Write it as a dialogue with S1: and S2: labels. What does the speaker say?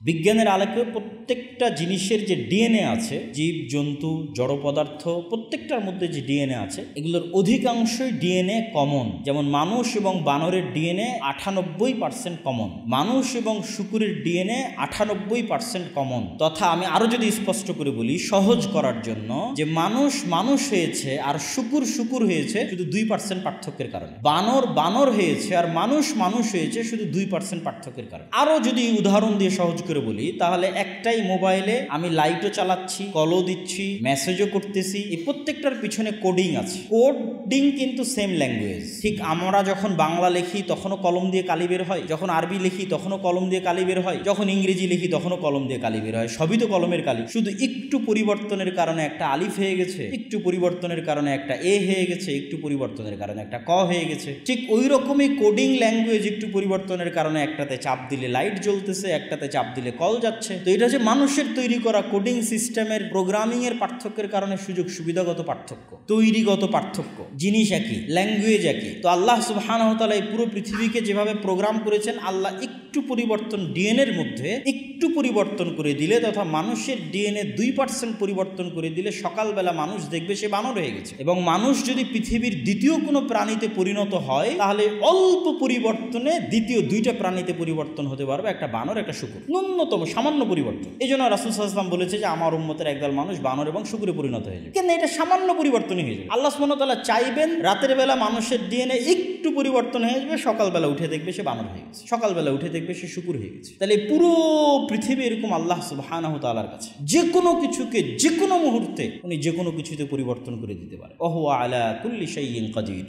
S1: বিজ্ঞানের আলোকে প্রত্যেকটা জিনিসের যে ডিএনএ আছে, জীব জন্তু জড় পদার্থ প্রত্যেকটার মধ্যে যে ডিএনএ আছে, এগুলোর অধিকাংশই ডিএনএ কমন। যেমন মানুষ এবং বানরের ডিএনএ 98% কমন, মানুষ এবং শুকুরের ডিএনএ 98% কমন। তথা আমি আরো যদি স্পষ্ট করে বলি সহজ করার জন্য, যে মানুষ মানুষ হয়েছে আর শুকুর শুকুর হয়েছে শুধু 2% পার্থক্যের কারণে, বানর বানর হয়েছে আর মানুষ মানুষ হয়েছে শুধু 2% পার্থক্যের কারণে। আরো যদি উদাহরণ দিয়ে সহজ করে বলি, তাহলে একটাই মোবাইলে আমি লাইটও চালাচ্ছি, কলও দিচ্ছি, মেসেজও করতেছি, এই প্রত্যেকটার পিছনে কোডিং আছে। কোডিং কিন্তু সেম ল্যাঙ্গুয়েজ। ঠিক আমরা যখন বাংলা লিখি তখনও কলম দিয়ে কালি বের হয়, যখন আরবি লিখি তখনও কলম দিয়ে কালি বের হয়, যখন ইংরেজি লিখি তখনও কলম দিয়ে কালি বের হয়, সবই তো কলমের কালি। শুধু একটু পরিবর্তনের কারণে একটা আলিফ হয়ে গেছে, একটু পরিবর্তনের কারণে একটা এ হয়ে গেছে, একটু পরিবর্তনের কারণে একটা ক হয়ে গেছে। ঠিক ওই রকমই কোডিং ল্যাঙ্গুয়েজ, একটু পরিবর্তনের কারণে একটাতে চাপ দিলে লাইট জ্বলতেছে, একটাতে চাপ দিলে কল যাচ্ছে। তো এটা যে মানুষের তৈরি করা কোডিং সিস্টেমের প্রোগ্রামিং এর পার্থক্যের কারণে সুযোগ সুবিধাগত পার্থক্য, তৈরিগত পার্থক্য, জিনিস একই, ল্যাঙ্গুয়েজ একই। তো আল্লাহ সুবহানাহু ওয়া তাআলা এই পুরো পৃথিবীকে যেভাবে প্রোগ্রাম করেছেন, আল্লাহ একটু পরিবর্তন ডিএনএর মধ্যে একটু পরিবর্তন করে দিলে, তথা মানুষের ডিএনএ 2% পরিবর্তন করে দিলে সকালবেলা মানুষ দেখবে সে বানর হয়ে গেছে। এবং মানুষ যদি পৃথিবীর দ্বিতীয় কোনো প্রাণীতে পরিণত হয়, তাহলে অল্প পরিবর্তনে দ্বিতীয় 2টা প্রাণীতে পরিবর্তন হতে পারবে, একটা বানর একটা শুকুর, ন্যূনতম সামান্য পরিবর্তন। এই জন্য রাসূল সাল্লাল্লাহু আলাইহি ওয়াসাল্লাম বলেছে যে আমার উম্মতের একদল মানুষ বানর এবং শুকুরে পরিণত হয়ে যাবে। কিন্তু এটা সামান্য পরিবর্তনই হয়ে যাবে। আল্লাহ সুবহানাহু ওয়া তাআলা চাইবেন রাতের বেলা মানুষের ডিএনএ একটু পরিবর্তন হয়ে যাবে, সকালবেলা উঠে দেখবে সে বানর হয়ে গেছে, সকালবেলা উঠে দেখবে সে শুকুর হয়ে গেছে। তাহলে পুরো পৃথিবী এরকম আল্লাহ সুবহানাহু ওয়া তাআলার কাছে যে কোনো কিছুকে যে কোনো মুহূর্তে উনি যে কোনো কিছুতে পরিবর্তন করে দিতে পারে। ওয়া হুয়া আলা কুল্লি শাইইন কাদির।